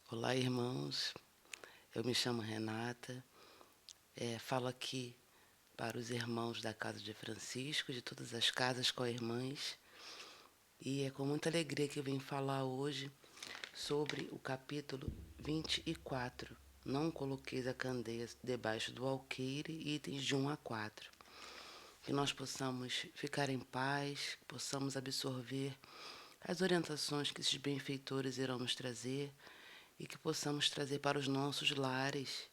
Olá, irmãos. Eu me chamo Renata. Falo aqui para os irmãos da Casa de Francisco, de todas as casas co-irmãs. E é com muita alegria que eu vim falar hoje sobre o capítulo 24. Não coloqueis a candeia debaixo do alqueire, itens de 1 a 4. Que nós possamos ficar em paz, que possamos absorver as orientações que esses benfeitores irão nos trazer e que possamos trazer para os nossos lares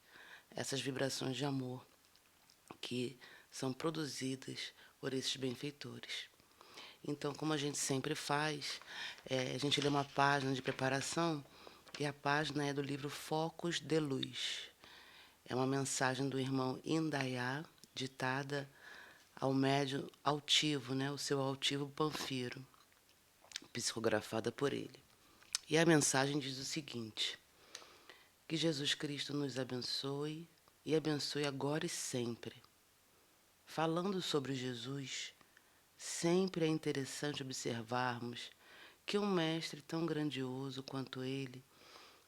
essas vibrações de amor que são produzidas por esses benfeitores. Então, como a gente sempre faz, a gente lê uma página de preparação e a página é do livro Focos de Luz. É uma mensagem do irmão Indaiá, ditada ao médium altivo, o seu altivo Panfiro, psicografada por ele. E a mensagem diz o seguinte: que Jesus Cristo nos abençoe e abençoe agora e sempre. Falando sobre Jesus, sempre é interessante observarmos que um mestre tão grandioso quanto ele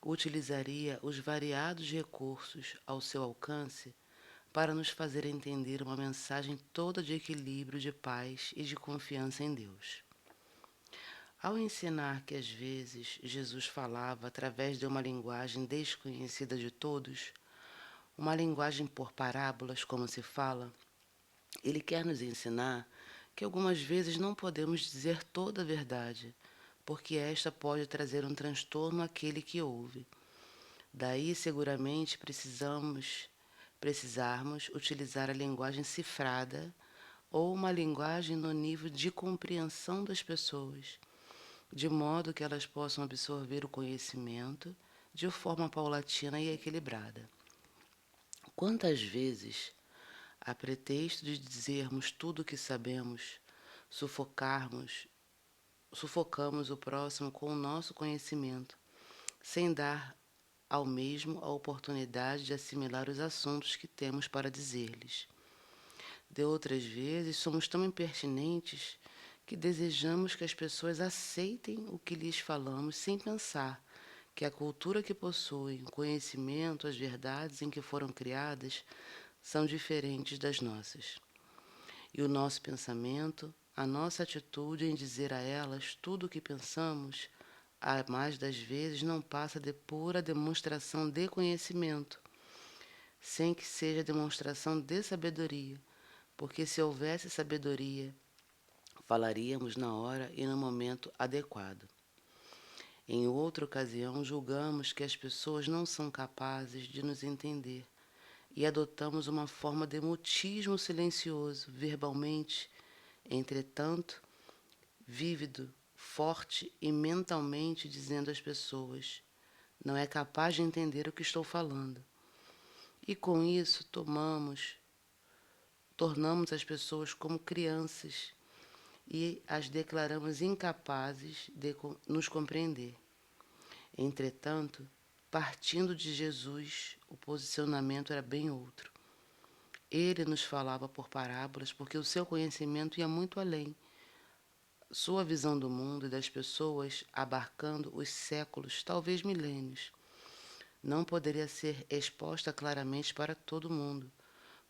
utilizaria os variados recursos ao seu alcance para nos fazer entender uma mensagem toda de equilíbrio, de paz e de confiança em Deus. Ao ensinar que às vezes Jesus falava através de uma linguagem desconhecida de todos, uma linguagem por parábolas, como se fala, ele quer nos ensinar que algumas vezes não podemos dizer toda a verdade, porque esta pode trazer um transtorno àquele que ouve. Daí, seguramente, precisarmos utilizar a linguagem cifrada ou uma linguagem no nível de compreensão das pessoas, de modo que elas possam absorver o conhecimento de forma paulatina e equilibrada. Quantas vezes, a pretexto de dizermos tudo o que sabemos, sufocamos o próximo com o nosso conhecimento, sem dar ao mesmo a oportunidade de assimilar os assuntos que temos para dizer-lhes. De outras vezes, somos tão impertinentes que desejamos que as pessoas aceitem o que lhes falamos sem pensar que a cultura que possuem, o conhecimento, as verdades em que foram criadas são diferentes das nossas. E o nosso pensamento, a nossa atitude em dizer a elas tudo o que pensamos, a mais das vezes não passa de pura demonstração de conhecimento, sem que seja demonstração de sabedoria, porque se houvesse sabedoria, falaríamos na hora e no momento adequado. Em outra ocasião, julgamos que as pessoas não são capazes de nos entender e adotamos uma forma de mutismo silencioso, verbalmente, entretanto, vívido, forte e mentalmente dizendo às pessoas: não é capaz de entender o que estou falando. E com isso tornamos as pessoas como crianças e as declaramos incapazes de nos compreender. Entretanto, partindo de Jesus, o posicionamento era bem outro. Ele nos falava por parábolas porque o seu conhecimento ia muito além. Sua visão do mundo e das pessoas, abarcando os séculos, talvez milênios, não poderia ser exposta claramente para todo mundo.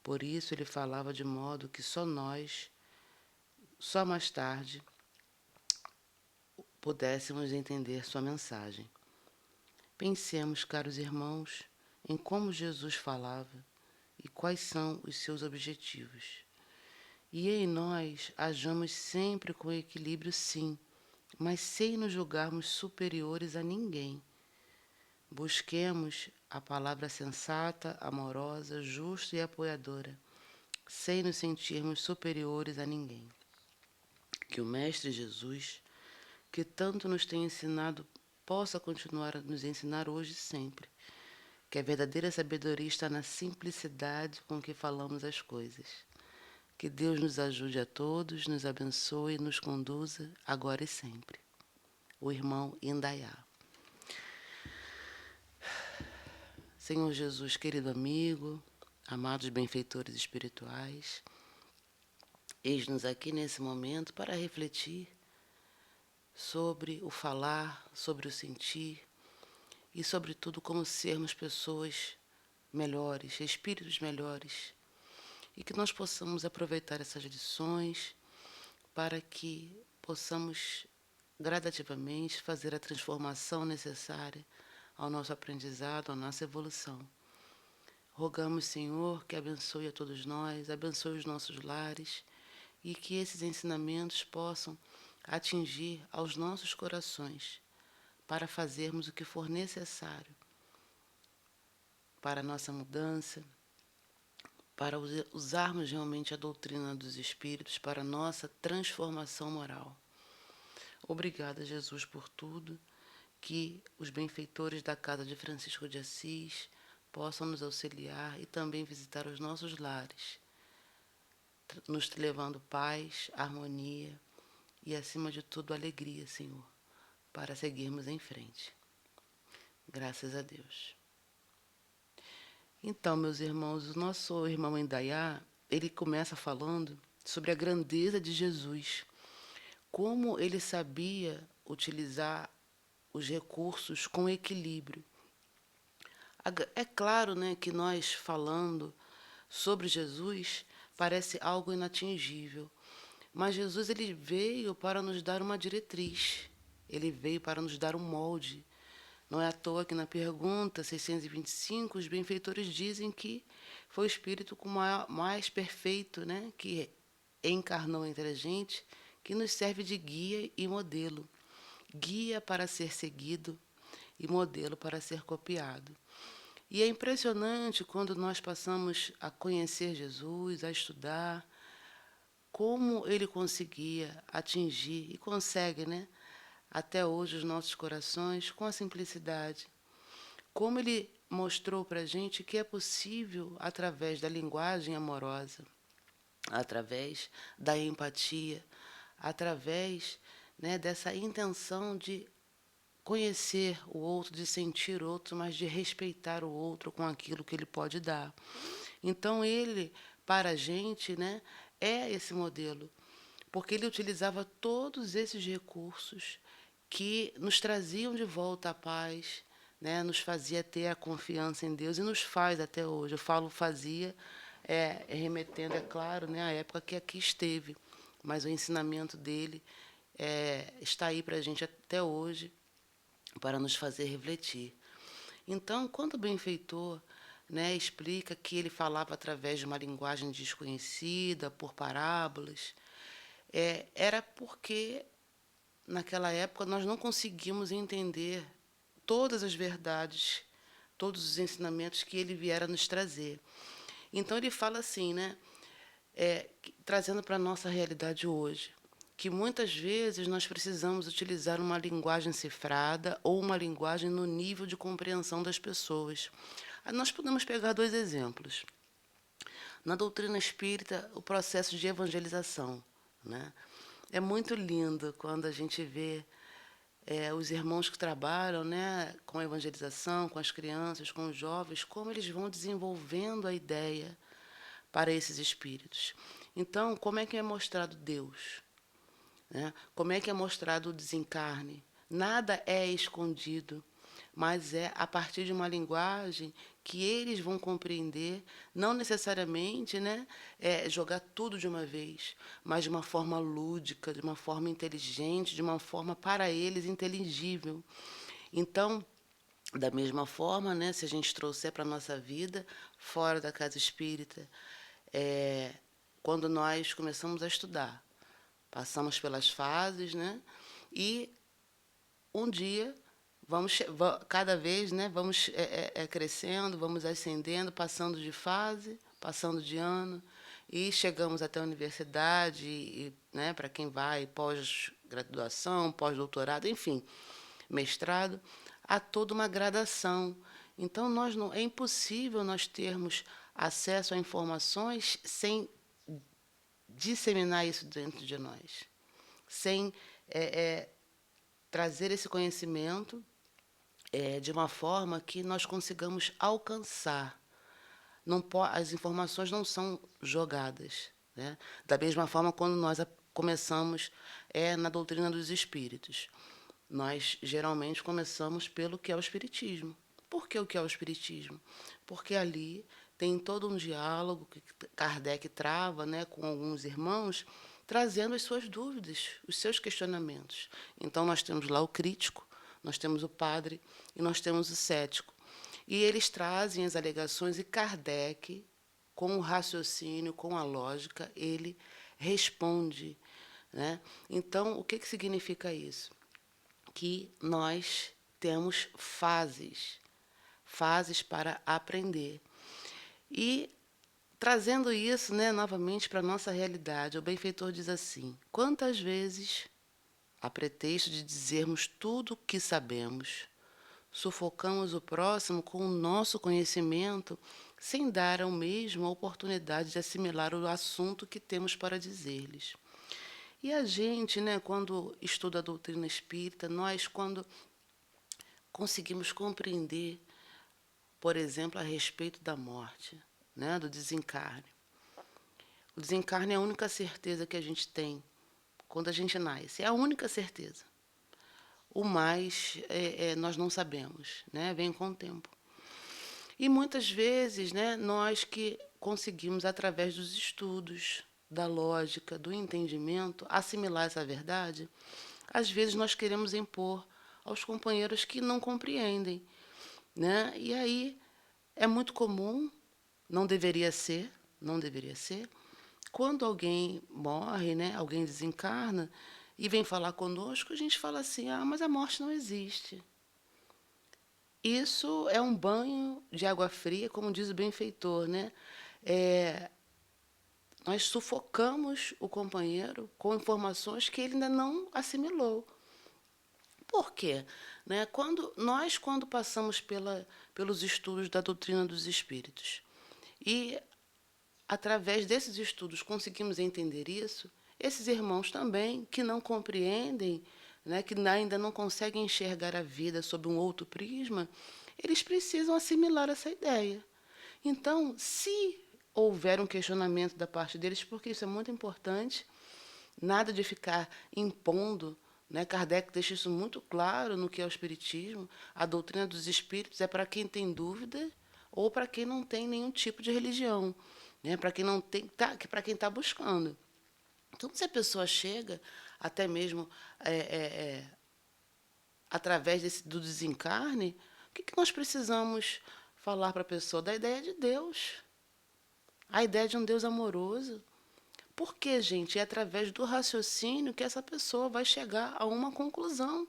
Por isso ele falava de modo que só mais tarde, pudéssemos entender sua mensagem. Pensemos, caros irmãos, em como Jesus falava e quais são os seus objetivos. E em nós hajamos sempre com equilíbrio, sim, mas sem nos julgarmos superiores a ninguém. Busquemos a palavra sensata, amorosa, justa e apoiadora, sem nos sentirmos superiores a ninguém. Que o Mestre Jesus, que tanto nos tem ensinado, possa continuar a nos ensinar hoje e sempre. Que a verdadeira sabedoria está na simplicidade com que falamos as coisas. Que Deus nos ajude a todos, nos abençoe e nos conduza agora e sempre. O irmão Indaiá. Senhor Jesus, querido amigo, amados benfeitores espirituais, eis-nos aqui nesse momento para refletir sobre o falar, sobre o sentir e, sobretudo, como sermos pessoas melhores, espíritos melhores, e que nós possamos aproveitar essas lições para que possamos gradativamente fazer a transformação necessária ao nosso aprendizado, à nossa evolução. Rogamos, Senhor, que abençoe a todos nós, abençoe os nossos lares e que esses ensinamentos possam atingir aos nossos corações para fazermos o que for necessário para a nossa mudança, para usarmos realmente a doutrina dos Espíritos para a nossa transformação moral. Obrigada, Jesus, por tudo, que os benfeitores da Casa de Francisco de Assis possam nos auxiliar e também visitar os nossos lares, nos levando paz, harmonia e, acima de tudo, alegria, Senhor, para seguirmos em frente. Graças a Deus. Então, meus irmãos, o nosso irmão Indaiá, ele começa falando sobre a grandeza de Jesus, como ele sabia utilizar os recursos com equilíbrio. É claro, né, que nós falando sobre Jesus parece algo inatingível, mas Jesus ele veio para nos dar uma diretriz, ele veio para nos dar um molde. Não é à toa que na pergunta 625 os benfeitores dizem que foi o Espírito mais perfeito, né, que encarnou entre a gente, que nos serve de guia e modelo. Guia para ser seguido e modelo para ser copiado. E é impressionante quando nós passamos a conhecer Jesus, a estudar, como ele conseguia atingir e consegue, né, até hoje os nossos corações com a simplicidade. Como ele mostrou para a gente que é possível através da linguagem amorosa, através da empatia, através, né, dessa intenção de conhecer o outro, de sentir o outro, mas de respeitar o outro com aquilo que ele pode dar. Então ele, para a gente, né, é esse modelo, porque ele utilizava todos esses recursos que nos traziam de volta a paz, né, nos fazia ter a confiança em Deus e nos faz até hoje. Eu falo fazia, remetendo, é claro, né, à época que aqui esteve, mas o ensinamento dele está aí para a gente até hoje, para nos fazer refletir. Então, quando o benfeitor, né, explica que ele falava através de uma linguagem desconhecida, por parábolas, era porque, naquela época, nós não conseguimos entender todas as verdades, todos os ensinamentos que ele viera nos trazer. Então, ele fala assim, né, trazendo para a nossa realidade hoje, que muitas vezes nós precisamos utilizar uma linguagem cifrada ou uma linguagem no nível de compreensão das pessoas. Nós podemos pegar dois exemplos. Na doutrina espírita, o processo de evangelização, né? É muito lindo quando a gente vê os irmãos que trabalham, né, com a evangelização, com as crianças, com os jovens, como eles vão desenvolvendo a ideia para esses espíritos. Então, como é que é mostrado Deus? Né? Como é que é mostrado o desencarne? Nada é escondido, mas é a partir de uma linguagem que eles vão compreender, não necessariamente, né, jogar tudo de uma vez, mas de uma forma lúdica, de uma forma inteligente, de uma forma para eles inteligível. Então, da mesma forma, né, se a gente trouxer para a nossa vida, fora da casa espírita, quando nós começamos a estudar, passamos pelas fases, né, e um dia cada vez, né, vamos crescendo, vamos ascendendo, passando de fase, passando de ano, e chegamos até a universidade, né, para quem vai pós-graduação, pós-doutorado, enfim, mestrado, há toda uma gradação. Então, é impossível nós termos acesso a informações sem disseminar isso dentro de nós, sem trazer esse conhecimento de uma forma que nós consigamos alcançar. As informações não são jogadas, né? Da mesma forma, quando nós começamos na doutrina dos espíritos. Nós geralmente começamos pelo que é o Espiritismo. Por que o que é o Espiritismo? Porque ali tem todo um diálogo que Kardec trava, né, com alguns irmãos, trazendo as suas dúvidas, os seus questionamentos. Então nós temos lá o crítico, nós temos o padre e nós temos o cético. E eles trazem as alegações e Kardec, com o raciocínio, com a lógica, ele responde, né? Então, o que significa isso? Que nós temos fases para aprender. E trazendo isso, né, novamente para a nossa realidade, o benfeitor diz assim: quantas vezes, a pretexto de dizermos tudo o que sabemos, sufocamos o próximo com o nosso conhecimento, sem dar ao mesmo a oportunidade de assimilar o assunto que temos para dizer-lhes. E a gente, né, quando estuda a doutrina espírita, nós, quando conseguimos compreender, por exemplo, a respeito da morte, né, do desencarne. O desencarne é a única certeza que a gente tem quando a gente nasce, é a única certeza. O mais nós não sabemos, né, vem com o tempo. E muitas vezes, né, nós que conseguimos, através dos estudos, da lógica, do entendimento, assimilar essa verdade, às vezes nós queremos impor aos companheiros que não compreendem, né? E aí é muito comum, não deveria ser, não deveria ser, quando alguém morre, né, alguém desencarna e vem falar conosco, a gente fala assim: ah, mas a morte não existe. Isso é um banho de água fria, como diz o benfeitor, né? É, nós sufocamos o companheiro com informações que ele ainda não assimilou. Por quê? Né? Quando passamos pelos estudos da doutrina dos espíritos e, através desses estudos, conseguimos entender isso, esses irmãos também, que não compreendem, né, que ainda não conseguem enxergar a vida sob um outro prisma, eles precisam assimilar essa ideia. Então, se houver um questionamento da parte deles, porque isso é muito importante, nada de ficar impondo, né? Kardec deixa isso muito claro no que é o Espiritismo. A doutrina dos Espíritos é para quem tem dúvida ou para quem não tem nenhum tipo de religião, né? Para quem não tem, para quem está buscando. Então, se a pessoa chega, até mesmo através do desencarne, o que nós precisamos falar para a pessoa? Da ideia de Deus, a ideia de um Deus amoroso. Porque, gente, é através do raciocínio que essa pessoa vai chegar a uma conclusão,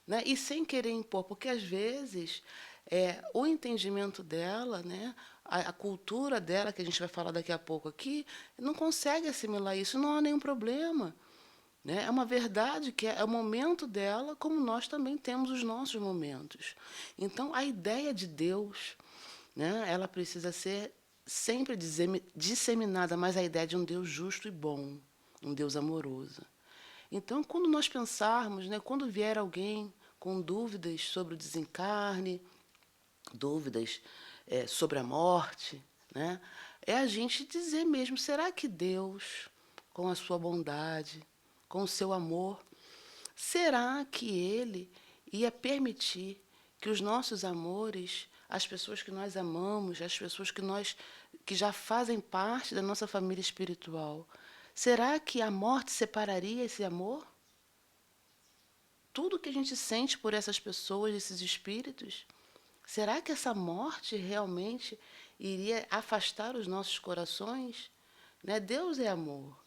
né? E sem querer impor, porque às vezes o entendimento dela, né, a cultura dela, que a gente vai falar daqui a pouco aqui, não consegue assimilar isso, não há nenhum problema. Né? É uma verdade que é o momento dela, como nós também temos os nossos momentos. Então, a ideia de Deus, né, ela precisa ser sempre disseminada, mas a ideia de um Deus justo e bom, um Deus amoroso. Então, quando nós pensarmos, né, quando vier alguém com dúvidas sobre o desencarne, dúvidas sobre a morte, né, é a gente dizer mesmo: será que Deus, com a sua bondade, com o seu amor, será que Ele ia permitir que os nossos amores, as pessoas que nós amamos, as pessoas que já fazem parte da nossa família espiritual, será que a morte separaria esse amor? Tudo que a gente sente por essas pessoas, esses espíritos, será que essa morte realmente iria afastar os nossos corações? Né? Deus é amor.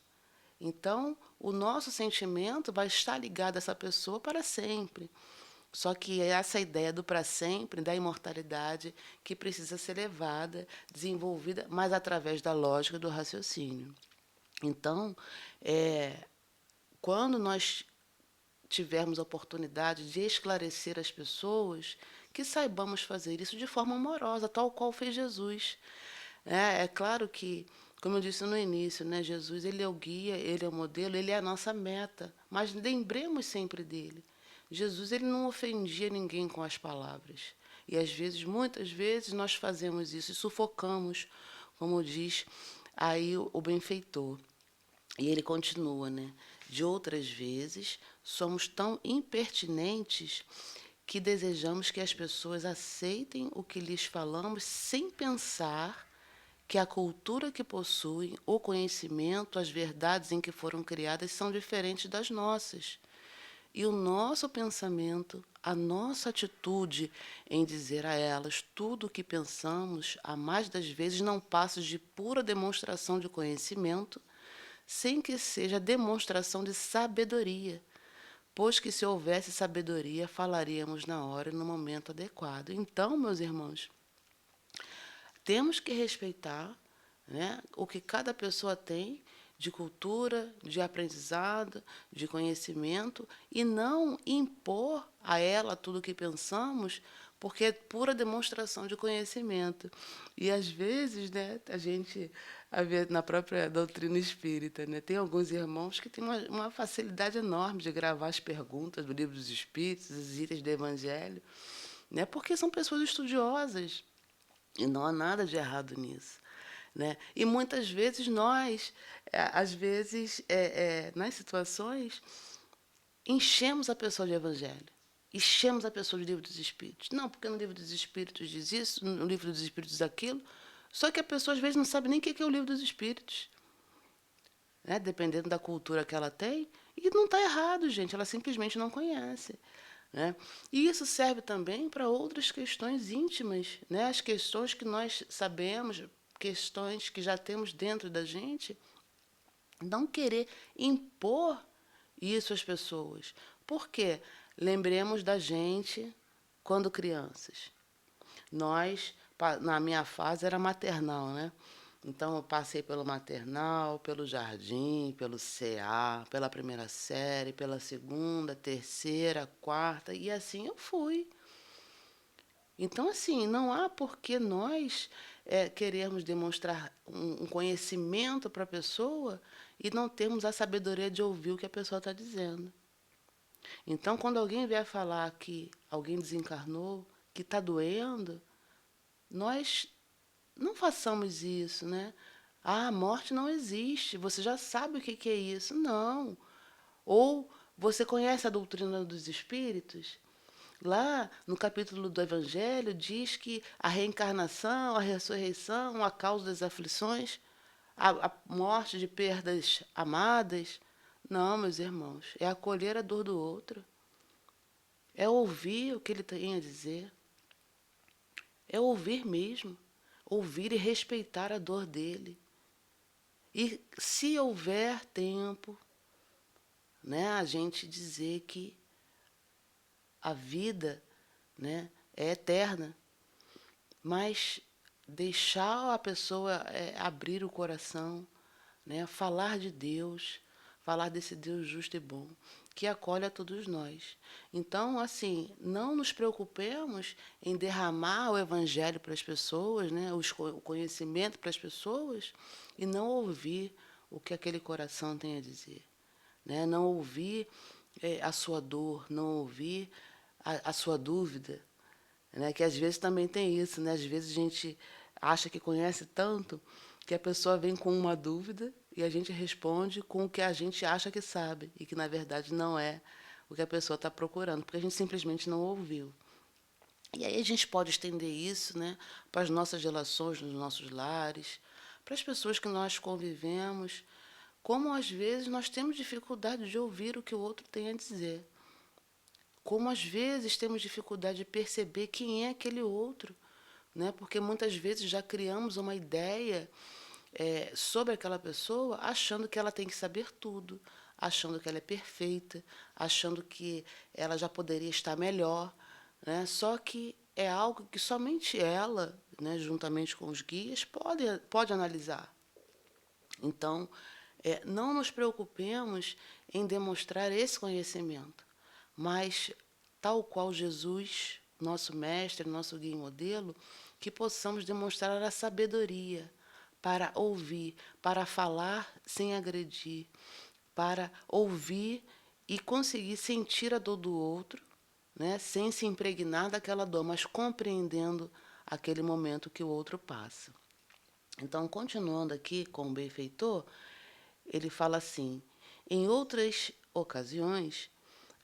Então, o nosso sentimento vai estar ligado a essa pessoa para sempre. Só que é essa ideia do para sempre, da imortalidade, que precisa ser levada, desenvolvida, mas através da lógica do raciocínio. Então, quando nós tivermos a oportunidade de esclarecer as pessoas, que saibamos fazer isso de forma amorosa, tal qual fez Jesus. É claro que, como eu disse no início, né, Jesus, ele é o guia, ele é o modelo, ele é a nossa meta, mas lembremos sempre dele. Jesus, ele não ofendia ninguém com as palavras. E às vezes, muitas vezes, nós fazemos isso e sufocamos, como diz aí o benfeitor. E ele continua, né? De outras vezes, somos tão impertinentes que desejamos que as pessoas aceitem o que lhes falamos sem pensar que a cultura que possuem, o conhecimento, as verdades em que foram criadas são diferentes das nossas. E o nosso pensamento, a nossa atitude em dizer a elas tudo o que pensamos, a mais das vezes não passa de pura demonstração de conhecimento, sem que seja demonstração de sabedoria, pois que se houvesse sabedoria, falaríamos na hora e no momento adequado. Então, meus irmãos, temos que respeitar, né, o que cada pessoa tem de cultura, de aprendizado, de conhecimento, e não impor a ela tudo o que pensamos, porque é pura demonstração de conhecimento. E às vezes, né, a gente vê na própria doutrina espírita, né, tem alguns irmãos que têm uma facilidade enorme de gravar as perguntas do livro dos Espíritos, os itens do Evangelho, né, porque são pessoas estudiosas. E não há nada de errado nisso. Né? E muitas vezes nós, às vezes, nas situações, enchemos a pessoa de evangelho. Enchemos a pessoa do livro dos Espíritos. Não, porque no livro dos Espíritos diz isso, no livro dos Espíritos diz aquilo. Só que a pessoa, às vezes, não sabe nem o que é o livro dos Espíritos. Né? Dependendo da cultura que ela tem. E não está errado, gente. Ela simplesmente não conhece. Né? E isso serve também para outras questões íntimas, né? As questões que nós sabemos, questões que já temos dentro da gente, não querer impor isso às pessoas. Por quê? Lembremos da gente quando crianças. Nós, na minha fase, era maternal, né? Então, eu passei pelo maternal, pelo jardim, pelo CA, pela primeira série, pela segunda, terceira, quarta, e assim eu fui. Então, assim, não há por que nós querermos demonstrar um conhecimento para a pessoa e não termos a sabedoria de ouvir o que a pessoa está dizendo. Então, quando alguém vier falar que alguém desencarnou, que está doendo, nós não façamos isso, né? Ah, a morte não existe, você já sabe o que é isso. Não. Ou você conhece a doutrina dos espíritos? Lá no capítulo do Evangelho diz que a reencarnação, a ressurreição, a causa das aflições, a morte de perdas amadas. Não, meus irmãos, é acolher a dor do outro, é ouvir o que ele tem a dizer, é ouvir mesmo, ouvir e respeitar a dor dele. E se houver tempo, né, a gente dizer que a vida, né, é eterna, mas deixar a pessoa abrir o coração, né, falar de Deus, falar desse Deus justo e bom, que acolhe a todos nós. Então, assim, não nos preocupemos em derramar o evangelho para as pessoas, né, o conhecimento para as pessoas, e não ouvir o que aquele coração tem a dizer. Né? Não ouvir a sua dor, não ouvir a sua dúvida, né? Que às vezes também tem isso, né? Às vezes a gente acha que conhece tanto que a pessoa vem com uma dúvida e a gente responde com o que a gente acha que sabe e que na verdade não é o que a pessoa está procurando, porque a gente simplesmente não ouviu. E aí a gente pode estender isso, né, para as nossas relações nos nossos lares, para as pessoas que nós convivemos, como às vezes nós temos dificuldade de ouvir o que o outro tem a dizer. Como às vezes temos dificuldade de perceber quem é aquele outro, né? Porque muitas vezes já criamos uma ideia sobre aquela pessoa, achando que ela tem que saber tudo, achando que ela é perfeita, achando que ela já poderia estar melhor, né? Só que é algo que somente ela, né, juntamente com os guias, pode analisar. Então, não nos preocupemos em demonstrar esse conhecimento, mas, tal qual Jesus, nosso mestre, nosso guia e modelo, que possamos demonstrar a sabedoria para ouvir, para falar sem agredir, para ouvir e conseguir sentir a dor do outro, né, sem se impregnar daquela dor, mas compreendendo aquele momento que o outro passa. Então, continuando aqui com o benfeitor, ele fala assim: em outras ocasiões,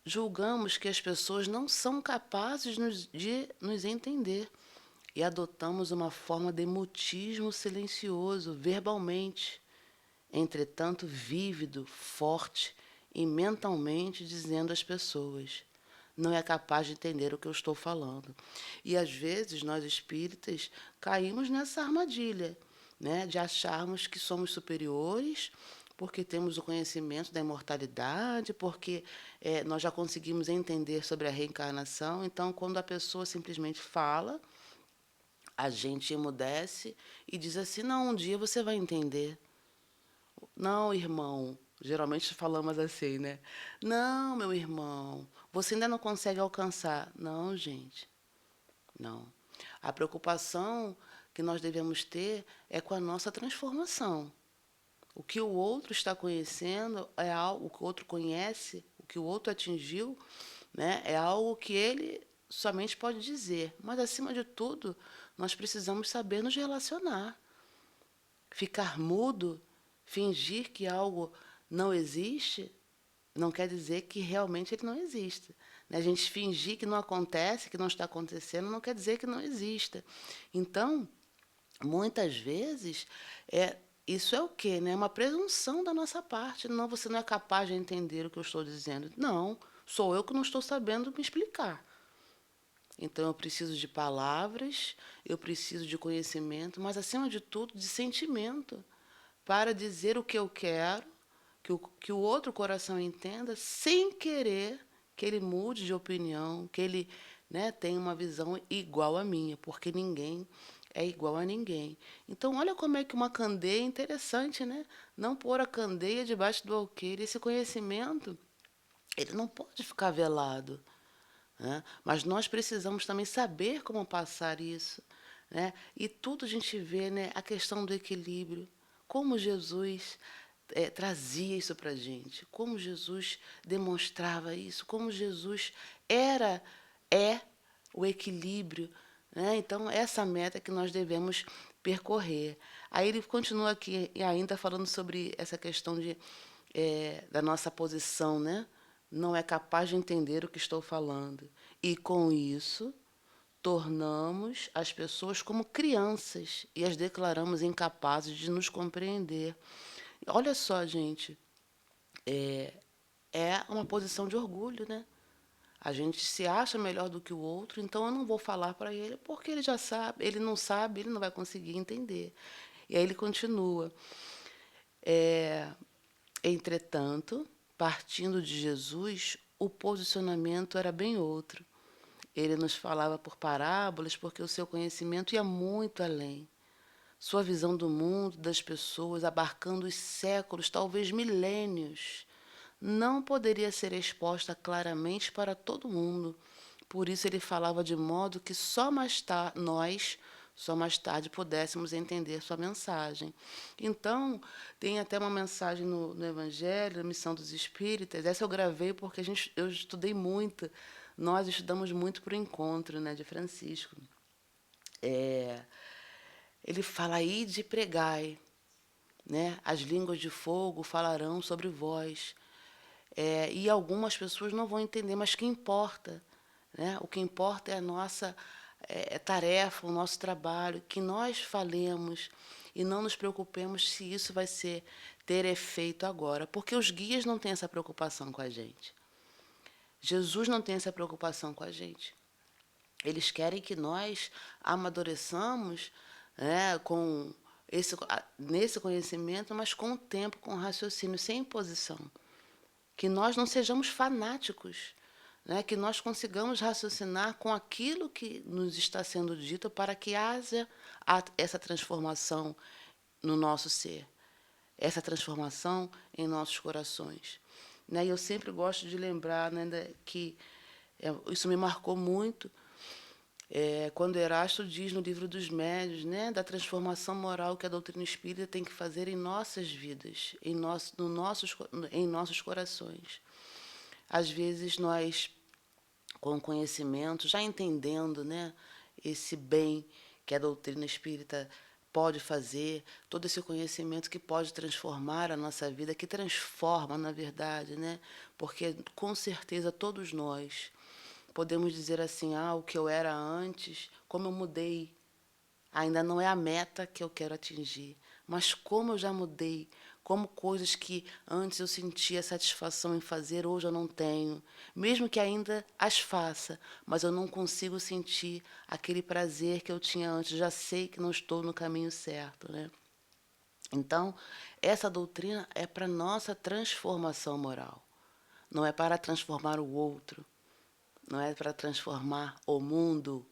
julgamos que as pessoas não são capazes de nos entender e adotamos uma forma de mutismo silencioso, verbalmente, entretanto vívido, forte e mentalmente dizendo às pessoas: não é capaz de entender o que eu estou falando. E às vezes nós espíritas caímos nessa armadilha, né, de acharmos que somos superiores porque temos o conhecimento da imortalidade, porque nós já conseguimos entender sobre a reencarnação. Então, quando a pessoa simplesmente fala, a gente emudece e diz assim: não, um dia você vai entender. Não, irmão. Geralmente falamos assim, né? Não, meu irmão, você ainda não consegue alcançar. Não, gente, não. A preocupação que nós devemos ter é com a nossa transformação. O que o outro está conhecendo é algo, o que o outro conhece, o que o outro atingiu, né, é algo que ele somente pode dizer. Mas, acima de tudo, nós precisamos saber nos relacionar. Ficar mudo, fingir que algo não existe, não quer dizer que realmente ele não exista. A gente fingir que não acontece, que não está acontecendo, não quer dizer que não exista. Então, muitas vezes, isso é o quê? Né? É uma presunção da nossa parte. Não, você não é capaz de entender o que eu estou dizendo. Não, sou eu que não estou sabendo me explicar. Então, eu preciso de palavras, eu preciso de conhecimento, mas, acima de tudo, de sentimento, para dizer o que eu quero, que o outro coração entenda, sem querer que ele mude de opinião, que ele, né, tenha uma visão igual à minha, porque ninguém é igual a ninguém. Então, olha como é que uma candeia é interessante, né? Não pôr a candeia debaixo do alqueire. Esse conhecimento, ele não pode ficar velado, né? Mas nós precisamos também saber como passar isso, né? E tudo a gente vê, né, a questão do equilíbrio, como Jesus trazia isso para a gente, como Jesus demonstrava isso, como Jesus era, é o equilíbrio, né? Então, essa meta que nós devemos percorrer. Aí ele continua aqui e ainda falando sobre essa questão da nossa posição, né? Não é capaz de entender o que estou falando. E com isso, tornamos as pessoas como crianças e as declaramos incapazes de nos compreender. Olha só, gente, é uma posição de orgulho, né? A gente se acha melhor do que o outro, então eu não vou falar para ele porque ele já sabe, ele não vai conseguir entender. E aí ele continua. É, Entretanto, partindo de Jesus, o posicionamento era bem outro. Ele nos falava por parábolas porque o seu conhecimento ia muito além. Sua visão do mundo, das pessoas, abarcando os séculos, talvez milênios, não poderia ser exposta claramente para todo mundo. Por isso ele falava de modo que só mais tarde, pudéssemos entender sua mensagem. Então, tem até uma mensagem no Evangelho, na Missão dos Espíritas. Essa eu gravei porque eu estudei muito. Nós estudamos muito para o encontro, né, de Francisco. É, Ele fala aí de pregai, né? As línguas de fogo falarão sobre vós. E algumas pessoas não vão entender, mas que importa, né? O que importa é a nossa tarefa, o nosso trabalho, que nós falemos e não nos preocupemos se isso vai ter efeito agora, porque os guias não têm essa preocupação com a gente. Jesus não tem essa preocupação com a gente. Eles querem que nós amadureçamos, né, nesse conhecimento, mas com o tempo, com o raciocínio, sem imposição. Que nós não sejamos fanáticos, né, que nós consigamos raciocinar com aquilo que nos está sendo dito para que haja essa transformação no nosso ser, essa transformação em nossos corações. Né? E eu sempre gosto de lembrar, né, que isso me marcou muito, quando Erasto diz no Livro dos Médiuns, né, da transformação moral que a doutrina espírita tem que fazer em nossas vidas, em nossos corações. Às vezes nós, com conhecimento, já entendendo, né, esse bem que a doutrina espírita pode fazer, todo esse conhecimento que pode transformar a nossa vida, que transforma, na verdade, né? Porque com certeza todos nós podemos dizer assim: ah, o que eu era antes, como eu mudei. Ainda não é a meta que eu quero atingir, mas como eu já mudei, como coisas que antes eu sentia satisfação em fazer, hoje eu não tenho. Mesmo que ainda as faça, mas eu não consigo sentir aquele prazer que eu tinha antes. Já sei que não estou no caminho certo, né? Então, essa doutrina é para nossa transformação moral. Não é para transformar o outro, não é para transformar o mundo,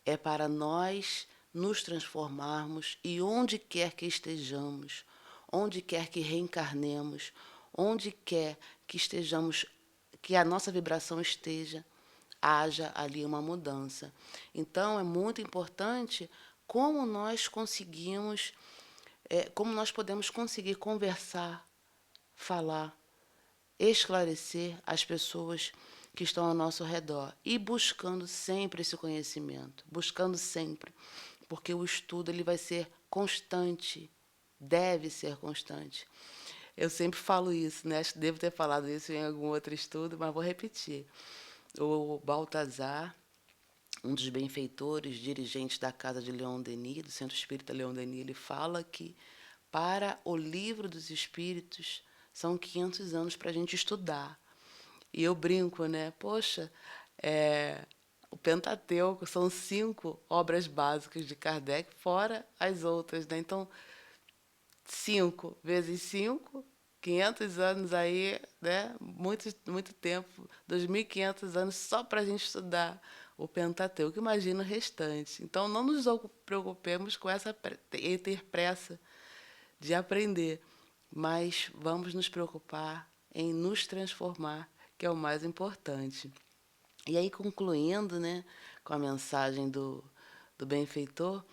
é para nós nos transformarmos e onde quer que estejamos, onde quer que reencarnemos, onde quer que estejamos, que a nossa vibração esteja, haja ali uma mudança. Então é muito importante como nós conseguimos, como nós podemos conseguir conversar, falar, esclarecer as pessoas que estão ao nosso redor e buscando sempre esse conhecimento, buscando sempre, porque o estudo ele vai ser constante, deve ser constante. Eu sempre falo isso, né? Acho que devo ter falado isso em algum outro estudo, mas vou repetir. O Baltazar, um dos benfeitores, dirigentes da Casa de Leon Denis, do Centro Espírita Leon Denis, ele fala que para o Livro dos Espíritos são 500 anos para a gente estudar. E eu brinco, né? Poxa, o Pentateuco são 5 obras básicas de Kardec, fora as outras, né? Então, 5 vezes 5, 500 anos aí, né? Muito tempo, 2.500 anos só para a gente estudar o Pentateuco. Imagina o restante. Então, não nos preocupemos com ter pressa de aprender, mas vamos nos preocupar em nos transformar, que é o mais importante. E aí, concluindo, né, com a mensagem do benfeitor,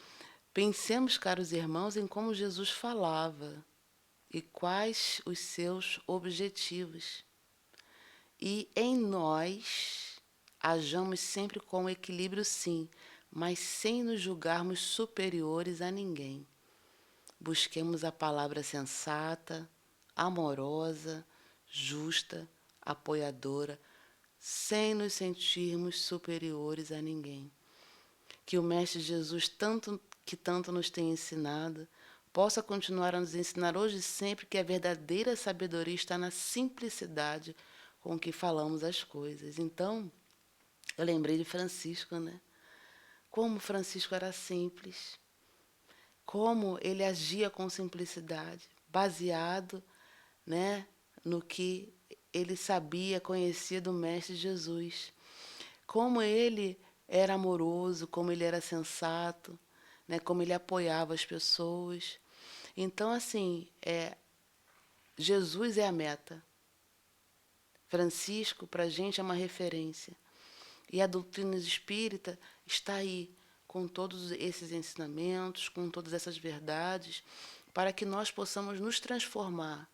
pensemos, caros irmãos, em como Jesus falava e quais os seus objetivos. E em nós, hajamos sempre com equilíbrio, sim, mas sem nos julgarmos superiores a ninguém. Busquemos a palavra sensata, amorosa, justa, apoiadora, sem nos sentirmos superiores a ninguém. Que o Mestre Jesus, tanto nos tem ensinado, possa continuar a nos ensinar hoje e sempre que a verdadeira sabedoria está na simplicidade com que falamos as coisas. Então, eu lembrei de Francisco, né? Como Francisco era simples, como ele agia com simplicidade, baseado, né, no que ele sabia, conhecia do Mestre Jesus. Como ele era amoroso, como ele era sensato, né, como ele apoiava as pessoas. Então, assim, Jesus é a meta. Francisco, para a gente, é uma referência. E a doutrina espírita está aí, com todos esses ensinamentos, com todas essas verdades, para que nós possamos nos transformar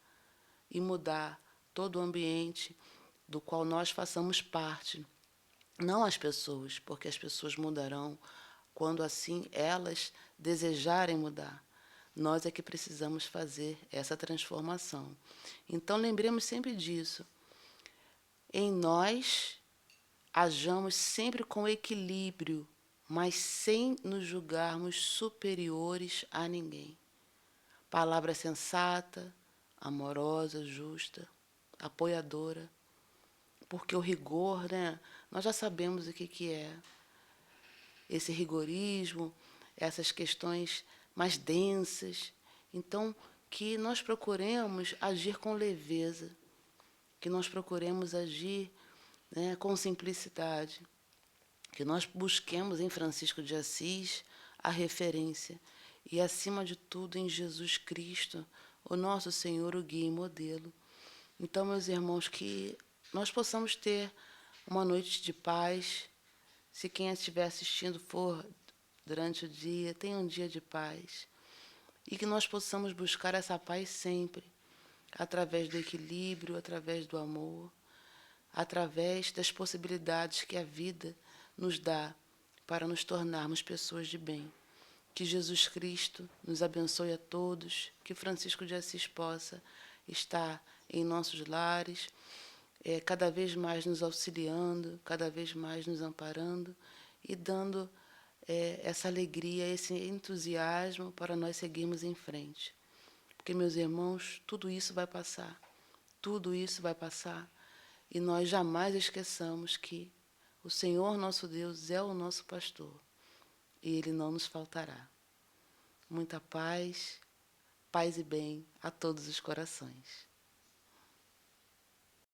e mudar todo o ambiente do qual nós façamos parte. Não as pessoas, porque as pessoas mudarão quando assim elas desejarem mudar. Nós é que precisamos fazer essa transformação. Então lembremos sempre disso. Em nós, hajamos sempre com equilíbrio, mas sem nos julgarmos superiores a ninguém. Palavra sensata, amorosa, justa, apoiadora, porque o rigor, né, nós já sabemos o que é. Esse rigorismo, essas questões mais densas. Então, que nós procuremos agir com leveza, que nós procuremos agir, né, com simplicidade, que nós busquemos em Francisco de Assis a referência e, acima de tudo, em Jesus Cristo, o nosso Senhor, o guia e modelo. Então, meus irmãos, que nós possamos ter uma noite de paz. Se quem estiver assistindo for durante o dia, tenha um dia de paz. E que nós possamos buscar essa paz sempre, através do equilíbrio, através do amor, através das possibilidades que a vida nos dá para nos tornarmos pessoas de bem. Que Jesus Cristo nos abençoe a todos, que Francisco de Assis possa estar em nossos lares, cada vez mais nos auxiliando, cada vez mais nos amparando e dando essa alegria, esse entusiasmo para nós seguirmos em frente. Porque, meus irmãos, tudo isso vai passar. Tudo isso vai passar. E nós jamais esqueçamos que o Senhor nosso Deus é o nosso pastor. E Ele não nos faltará. Muita paz, paz e bem a todos os corações.